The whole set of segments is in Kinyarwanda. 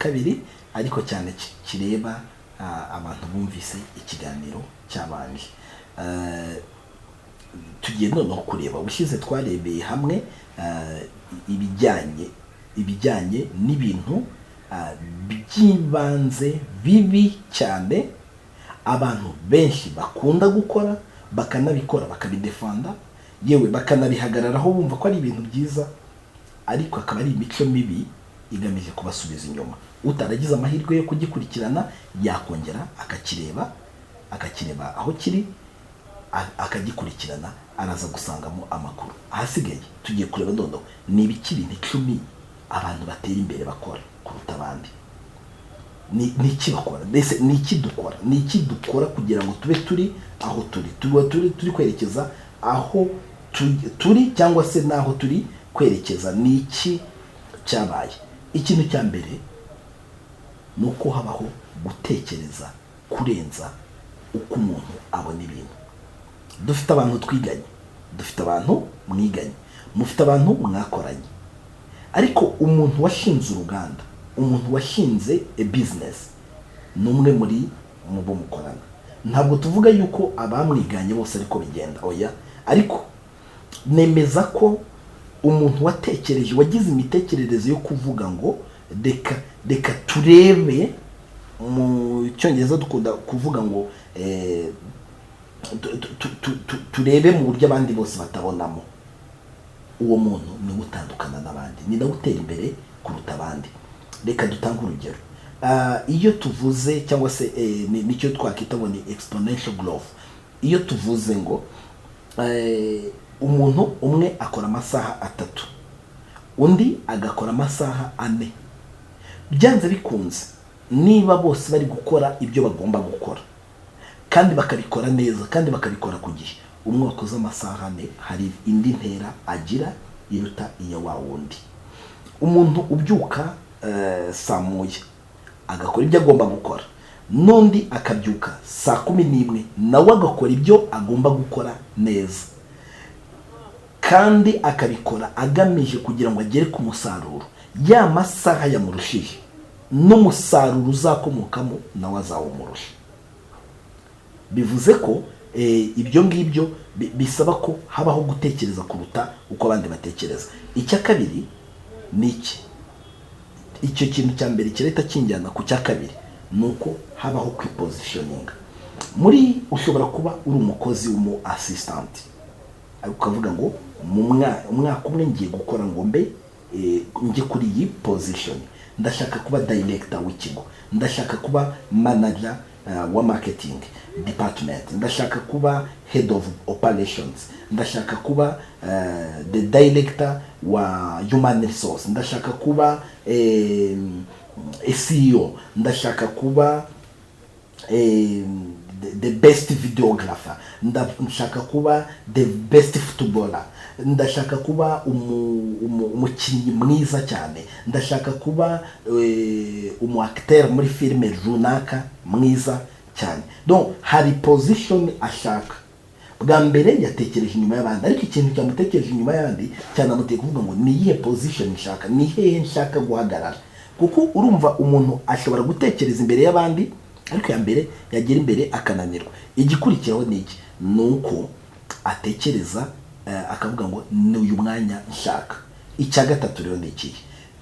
kabiri ariko cyane kireba abantu bumvise ikiganiro cyabanje. Tugiye noneho kureba ubushize twarebeye hamwe ibijyanye n'ibintu by'ibanze bibi cyane abantu benshi bakunda gukora, bakanabikora bakabidefanda, yewe bakanabihagararaho bumva ko ari ibintu byiza, ariko akaba ari imico mibi igamije kubasubiza inyuma. Utaragize amahirwe yo kugikurikirana yakongera akakireba aho kiri, akagikurikirana, araza gusangamo amakuru. Ahasigaye tugiye kureba noneho ni ibiki bintu 10 abantu batera imbere bakora kuruta abandi. Ni iki bakora? Mbese ni iki dukora? Ni iki dukora kugira ngo tube turi aho turi kwerekeza aho turi, cyangwa se naho turi kwerekeza ni iki cyabaye? Ikintu cya mbere nuko habaho gutekereza kurenza uko umuntu abona ibintu. Dufite abantu twiganye, dufite abantu mwiganye, mufite abantu mwakoranye, ariko umuntu washinze uruganda, umuntu washinze business numwe muri mubo mukorana. Ntabwo tuvuga yuko abamwiganye bose ariko bigenda, oya, ariko nemeza ko umuntu watekereje, wagize imitekerereze yo kuvuga ngo reka turebe, mu cyongereza dukunda kuvuga ngo turebe mu buryo abandi bose batabonamo. Uwo muntu ni gutandukana n'abandi, ni nawe utera imbere kuruta abandi. Reka dutange urugero. Iyo tuvuze, cyangwa se nicyo twakita ngo ni exponential growth. Iyo tuvuze ngo umuntu umwe akora amasaha 3, undi agakora amasaha 4, byanze bikunze niba bose bari gukora ibyo bagomba gukora kandi bakabikora neza kandi bakabikora ku gihe, umwe wakoze amasaha 4 hari indi ntera agira iruta iya wa wundi. Umuntu ubyuka saa 1 agakora ibyo agomba gukora, n'undi akabyuka saa 11 nawe agakora ibyo agomba gukora neza, kandi akabikora agamije kugira ngo agere ku musaruro. Ya masaha yamurushije n'umusaruro uzakomokamo nawe azawumurusha. Bivuze ko ibyo ngibyo bisaba ko habaho gutekereza kuruta uko abandi batekereza. Icya kabiri ni iki? Icyo kintu cya mbere kireta kinjyana ku cya kabiri, nuko habaho kwipositioning. Muri ushobora kuba uri umukozi w'umu assistant, ukavuga ngo mu mwaka umwe ngiye gukora ngo mbe njye kuri iyi position, ndashaka kuba director w'ikigo, ndashaka kuba manager wa marketing department, ndashaka kuba head of operations, ndashaka kuba the director wa human resource, ndashaka kuba CEO, ndashaka kuba the best videographer, ndashaka kuba the best footballer, ndashaka kuba umukinnyi mwiza cyane, ndashaka kuba umu acteur muri filime runaka mwiza cyane. Donc hari position ashaka. Bwa mbere yatekereje inyuma y'abandi, ariko ikintu cyamutekereje inyuma y'abandi cyanamuteye kuvuga ngo ni iyihe position nshaka, ni hehe nshaka guhagarara. Kuko urumva umuntu ashobora gutekereza imbere y'abandi, ariko ya mbere yagera imbere akananirwa. Igikurikiraho ni iki? Nuko atekereza akavuga ngo ni uyu mwanya nshaka. Icya gatatu rero ni iki?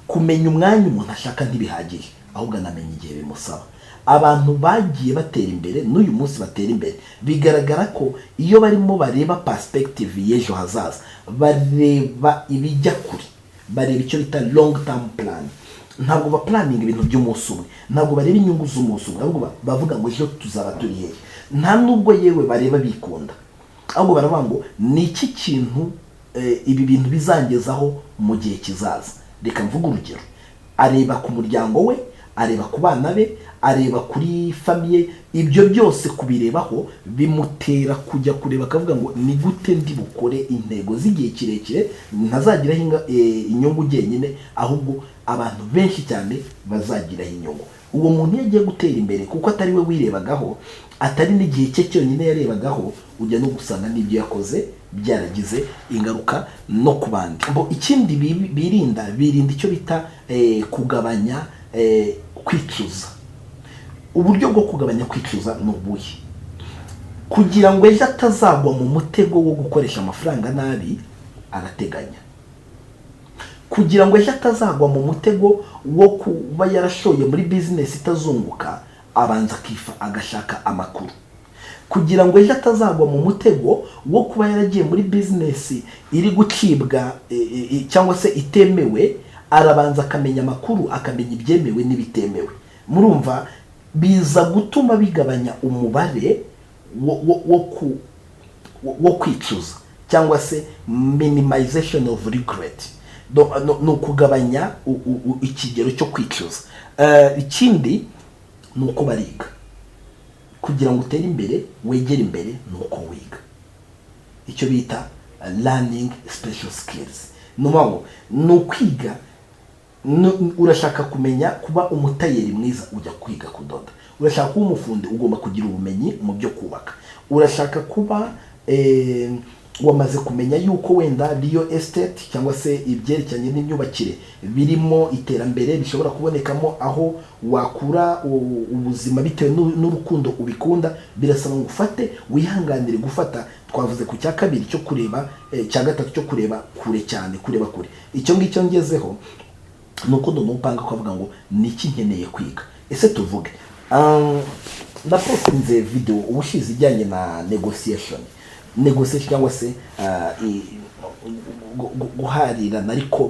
Kumenya umwanya umuntu ashaka ntibihagije, ahubwo anamenya igihe bimusaba. Abantu bagiye batera imbere n'uyu munsi batera imbere, bigaragara ko iyo barimo bareba perspective y'ejo hazaza, bareba ibijya kure, bareba icyo bita long term plan. Ntabwo ba planning ibintu by'umunsi umwe, ntabwo bareba inyungu z'umunsi umwe, ahubwo bavuga ngo ejo tuzaba turi hehe. Nta nubwo yewe bareba bikunda, ahubwo baravuga ngo ni iki kintu ibi bintu bizangezaho mu gihe kizaza. Reka mvuga urugero. Areba ku muryango we, areba ku bana be, areba kuri famiye. Ibyo byose kubirebaho bimutera kujya kureba akavuga ngo ni gute ndi bukore intego z'igihe kirekire, ntazagiraho inyungu jyenyine, ahubwo abantu benshi cyane bazagiraho inyungu. Uwo muntu yagiye gutera imbere kuko atari we wirebagaho, atari n'igihe cye cyonyine yarebagaho, ujya no gusanga n'ibyo yakoze byaragize ingaruka no ku bandi. Ikindi birinda icyo bita kugabanya kwicuza. Uburyo bwo kugabanya kwicuza ni ubuhe? Kugira ngo ejo atazagwa mu mutego wo gukoresha amafaranga nabi, arateganya. Kugira ngo ejo atazagwa mu mutego wo kuba yarashoye muri business itazunguka, abanza agashaka amakuru. Kugira ngo ejo atazagwa mu mutego wo kuba yaragiye muri business iri gucibwa cyangwa se itemewe, arabanza akamenya amakuru, akamenya ibyemewe n'ibitemewe. Murumva biza gutuma bigabanya umubare wo kwicuza cyangwa se minimization of regret. No kugabanya ikigero cyo kwicuza. Ikindi nuko bariga. Kugira ngo utere imbere, wegere imbere, nuko wiga. Icyo bita learning special skills. Nukwiga. Urashaka kumenya kuba umutayeri mwiza, ujya kwiga kudoda. Urashaka kuba umufundi, ugomba kugira ubumenyi mu byo kubaka. Urashaka kuba wamaze kumenya yuko wenda real estate cyangwa se ibyerekeranye n'imyubakire birimo iterambere, bishobora kubonekamo aho wakura ubuzima bitewe n'urukundo ubikunda. Birasaba ngo ufate, wihanganire gufata. Twavuze ku cya kabiri cyo kureba, cya gatatu cyo kureba kure cyane, kureba kure. Icyo ngicyo ngezeho nuko upanga kuvuga ngo niki nkeneye kwiga. Ese tuvuge ndapostinze video ubushize ijyanye na negotiation cyangwa se guharira ariko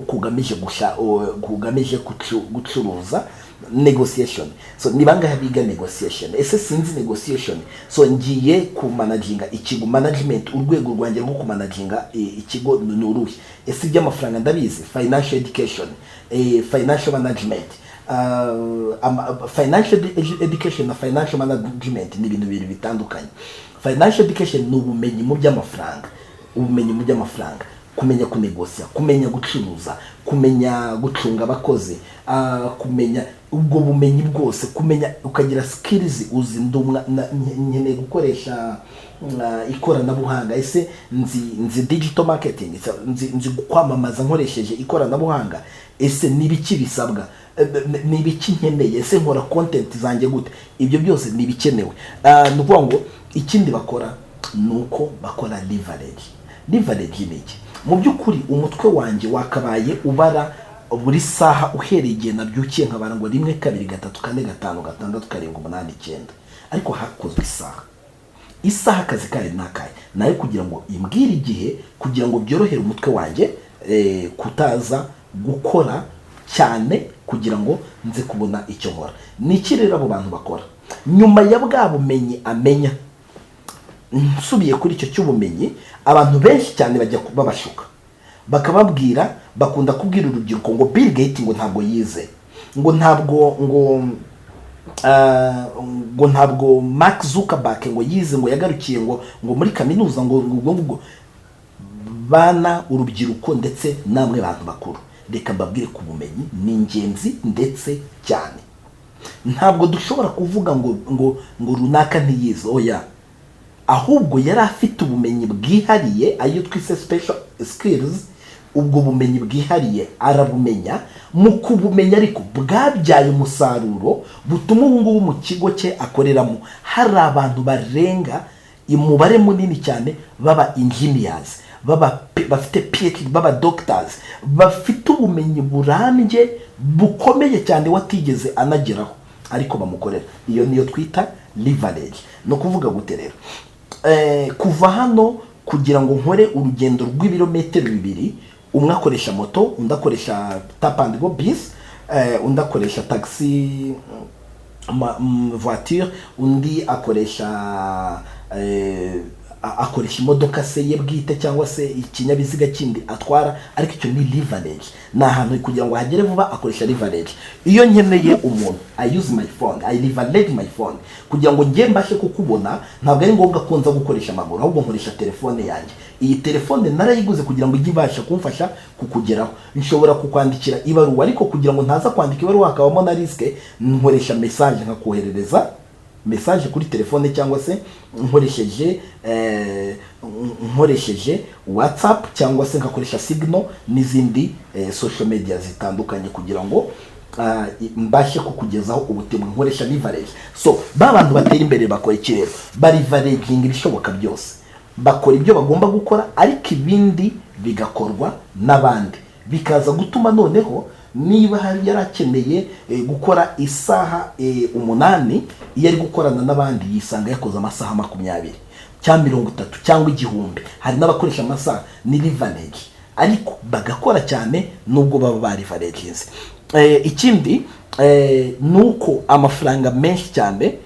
kugamije gucuruza negotiation. So ni bangahe biga negotiation? Ese sinzi negotiation, so ngiye ku managinga ikigo, management, urwego rwanjye rwo ku managinga ikigo ni uruhe? Ese iby'amafaranga ndabizi, financial education, financial management. Financial education na financial management ni ibintu bibiri bitandukanye. Financial education ni ubumenyi mu by'amafaranga, kumenya kunegosia, kumenya gucuruza, kumenya gucunga abakozi, kumenya ubwo bumenyi bwose, kumenya ukagira skills, uzi nkeneye gukoresha ikoranabuhanga. Ese nzi digital marketing, nzi kwamamaza nkoresheje ikoranabuhanga. Ese nibiki bisabwa, nibiki nkeneye, ese nkora content zanjye gute? Ibyo byose nibikenewe. Nukuvuga ngo ikindi bakora nuko bakora leverage. Leverage ni iki? Mu by'ukuri umutwe wanjye wakabaye ubara buri saha uhereye igihe nabyukiye nkabara ngo 1 2 3 4 5 6 7 8 9 10, ariko hakozwe isaha akazi kari nakaye nayo kugira ngo imbwire igihe, kugira ngo byorohere umutwe wanjye kutaza gukora cyane, kugira ngo nze kubona icyo nkora. Niki rero abo bantu bakora nyuma ya bwa bumenyi amenya? Nsubiye kuri icyo cy'ubumenyi, abantu benshi cyane bajya babashuka, bakababwira, bakunda kubwira urubyiruko ngo Bill Gates ngo ntabwo yize, ngo ntabwo Mark Zuckerberg ngo yize, ngo yagarukiye ngo muri kaminuza, ngo bana urubyiruko ndetse namwe bantu bakuru. Reka mbabwire ku bumenyi ni ingenzi ndetse cyane. Ntabwo dushobora kuvuga ngo runaka ntiyize, oya. Ahubwo yari afite ubumenyi bwihariye, ayo twise special skills. Ubwo bumenyi bwihariye arabumenya, mu kubumenya ariko bwabyaye umusaruro butuma ngubu mu kigo cye akoreramo hari abantu barenga umubare munini cyane baba engineers, bafite PhD, baba doctors, bafite ubumenyi burambye bukomeye cyane watigeze anageraho, ariko bamukorera. Iyo niyo twita leverage. No kuvuga gute rero, kuva hano kugira ngo nkore urugendo rw'ibirometero 2, umwe akoresha moto, undi akoresha tap and go bus, undi akoresha taxi voiture, undi akoresha imodoka se ye bwite cyangwa se ikinyabiziga kindi atwara, ariko icyo ni leverage. Na hantu kugira ngo hagere vuba akoresha leverage. Iyo nkeneye umuntu, I use my phone, I leverage my phone kugira ngo nge mbashe kukubona. Ntabwo ari ngombwa ko nza gukoresha amaguru, ahubwo nkoresha telefone yanjye. Iyi telefone narayiguze kugira ngo ijye ibasha kumfasha kukugeraho. Nshobora kukwandikira ibaruwa, ariko kugira ngo ntaza kwandika ibaruwa hakabamo na risk, nkoresha message nkakoherereza message kuri telefone, cyangwa se nkoresheje WhatsApp, cyangwa se nkakoresha Signal n'izindi social media zitandukanye kugira ngo mbashe kukugezaho ubutumwa nkoresha leverage. So bantu batera imbere bakora iki rero? Barivareginga ibishoboka byose, bakora ibyo bagomba gukora, ariko ibindi bigakorwa n'abandi, bikaza gutuma noneho niba hari yarakeneye gukora isaha 8, iyo ari gukorana n'abandi yisanga yakoze amasaha 20 cyangwa 30 cyangwa 1000. Hari n'abakoresha amasaha ni leverage, ariko bagakora cyane nubwo baba barivareginze. Ikindi nuko amafaranga menshi cyane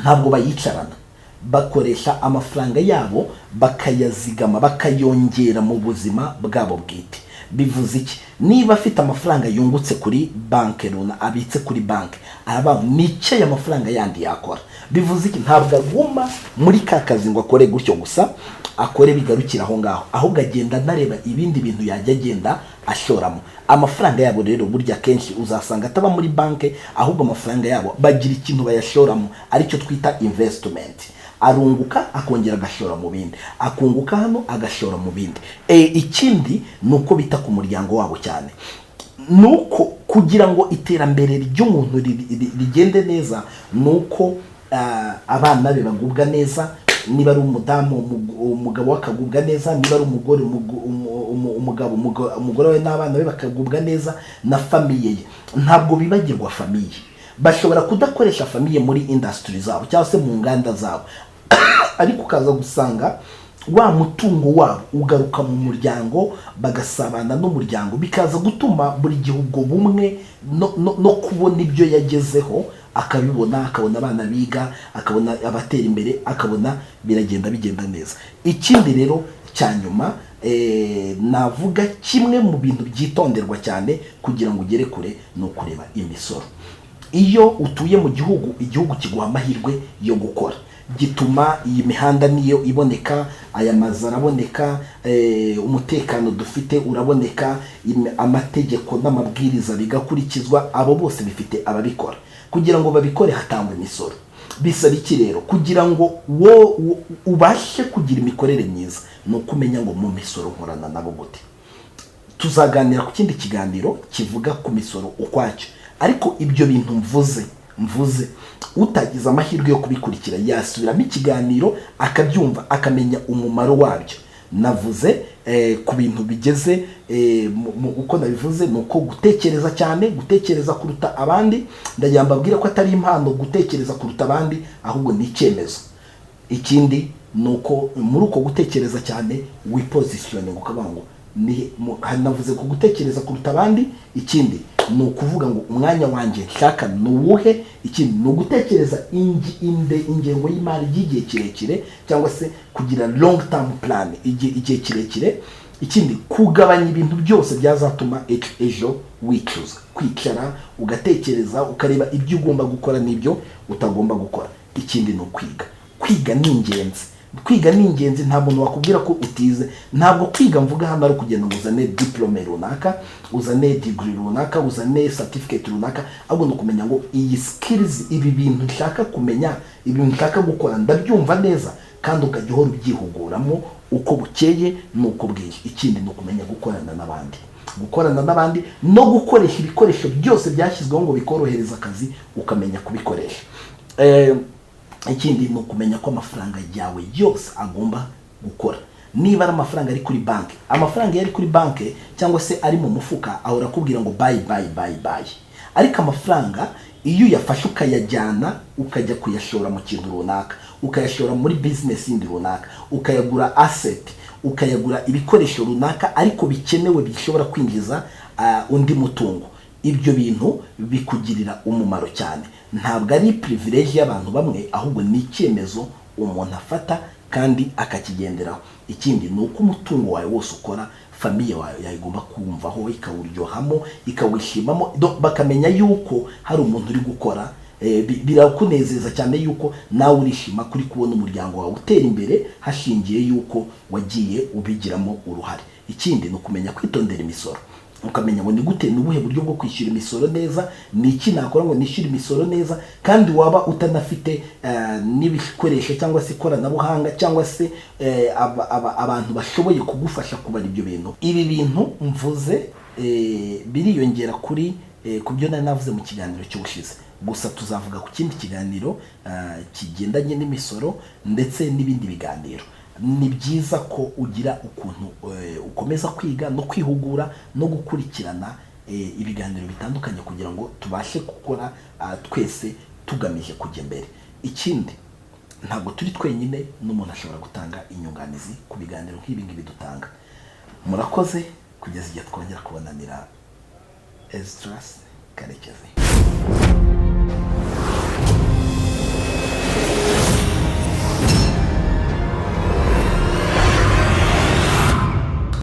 ntabwo bayicarana, bakoresha amafaranga yabo bakayazigama, bakayongera mu buzima bwabo bwite. Bivuze iki? Niba afite amafaranga yungutse kuri banki runa, abitse kuri banki, araba nice amafaranga yandi yakora. Bivuze iki? Ntabwo aguma muri ka kazi ngo akore gutyo gusa, akore bigarukira aho ngaho, ahubwo agenda nareba ibindi bintu yajya agenda ashoramo. Amafaranga yabo rero burya kenshi uzasanga ataba muri banki, ahubwo amafaranga yabo bagira ikintu bayashoramo, aricyo twita investment. Arunguka akongera agashora mu bindi, akunguka hano agashora mu bindi. Ikindi nuko bita ku muryango wabo cyane, nuko kugira ngo iterambere ry'umuntu rigende neza, nuko abana be bagubwa neza. Niba ari umudamu, umugabo wakagubwa neza, niba ari umugore, umugore we n'abana be bakagubwa neza, na famiye ye. Ntabwo bibagirwa famiye, bashobora kudakoresha famiye muri industry zabo cyangwa se mu nganda zabo, ariko ukaza gusanga wa mutungo wabo ugaruka mu muryango, bagasabana n'umuryango, bikaza gutuma buri gihugu bumwe no kubona ibyo yagezeho, akabibona, akabona abana biga, akabona abatera imbere, akabona bigenda neza. Ikindi rero cyanyuma navuga kimwe mu bintu byitonderwa cyane kugira ngo ugere kure, no kureba imisoro. Iyo utuye mu gihugu, igihugu kiguha amahirwe yo gukora, gituma iyi mihanda niyo iboneka, aya mazu araboneka, umutekano dufite uraboneka, amategeko n'amabwiriza bigakurikizwa, abo bose bifite ababikora. Kugira ngo babikore hatangwa imisoro. Bisaba iki rero? Kugira ngo ubashe kugira imikorere myiza, no kumenya ngo mu misoro nkorana nabo gute. Tuzaganira ku kindi kiganiro kivuga ku misoro ukwacyo, ariko ibyo bintu mvuze utagize amahirwe yo kubikurikira yasubiramo ikiganiro akabyumva, akamenya umumaro wabyo. Navuze ku bintu bigeze uko nabivuze, nuko gutekereza cyane, gutekereza kuruta abandi. Ndagira mbabwira ko atari impano gutekereza kuruta abandi, ahubwo ni icyemezo. Ikindi nuko muri uko gutekereza cyane wipositioning, ukavuga ngo navuze ko gutekereza kuruta abandi. Ikindi ni ukuvuga ngo umwanya wanjye nshaka nuwuhe. Ikindi ni ugutekereza ingengo y'imari y'igihe kirekire, cyangwa se kugira long term plan, igihe kirekire. Ikindi kugabanya ibintu byose byazatuma ejo wicuza, kwicara ugatekereza, ukareba ibyo ugomba gukora n'ibyo utagomba gukora. Ikindi ni kwiga ni ingenzi. Kwiga ni ingenzi, nta muntu wakubwira ko utize. Ntabwo kwiga mvuga hano ari kugenda ngo uzane diplome runaka, uzane degree runaka, uzane certificate runaka, ahubwo no kumenya ngo iyi skills, ibi bintu nshaka kumenya, ibi nshaka gukora ndabyumva neza, kandi ukajya uhora ubyihuguramo uko bukeye nuko bwije. Ikindi no kumenya gukorana n'abandi, no gukoresha ibikoresho byose byashyizweho ngo bikorohereza akazi, ukamenya kubikoresha. Ikindi ni ukumenya ko amafaranga yawe yose agomba gukora. Niba ari amafaranga ari kuri banki, amafaranga yari kuri banki cyangwa se ari mu mufuka, ahora akubwira ngo buy. Ariko amafaranga iyo uyafashe ukayajyana ukajya kuyashora mu kintu runaka, ukayashora muri business yindi runaka, ukayagura asset, ukayagura ibikoresho runaka ariko bikenewe bishobora kwinjiza undi mutungo, ibyo bintu bikugirira umumaro cyane. Ntabwo ari privilege y'abantu bamwe, ahubwo ni icyemezo umuntu afata kandi akakigenderaho. Ikindi ni uko umutungo wawe wose ukora, famiye wawe yagomba kumvaho, ikawuryohamo, ikawishimamo, bakamenya yuko hari umuntu uri gukora. Birakunezeza cyane yuko nawe urishima kuri kubona umuryango wawe utera imbere, hashingiye yuko wagiye ubigiramo uruhare. Ikindi ni ukumenya kwitondera imisoro, ukamenya ngo ni gute, nubuhe buryo bwo kwishyura imisoro neza, ni iki nakora ngo nishyure imisoro neza, kandi waba utanafite n'ibikoresho cyangwa se ikoranabuhanga cyangwa se abantu bashoboye kugufasha kubara ibyo bintu. Ibi bintu mvuze biriyongera kuri ku byo nari navuze mu kiganiro cy'ubushize. Gusa tuzavuga ku kindi kiganiro kigendanye n'imisoro ndetse n'ibindi biganiro. Ni byiza ko ugira ukuntu ukomeza kwiga no kwihugura no gukurikirana ibiganiro bitandukanye kugira ngo tubashe gukora twese tugamije kujya mbere. Ikindi, ntabwo turi twenyine, n'umuntu ashobora gutanga inyunganizi ku biganiro nk'ibi ngibi dutanga. Murakoze kugeza igihe twongera kubonanira. Esdras Karekezi.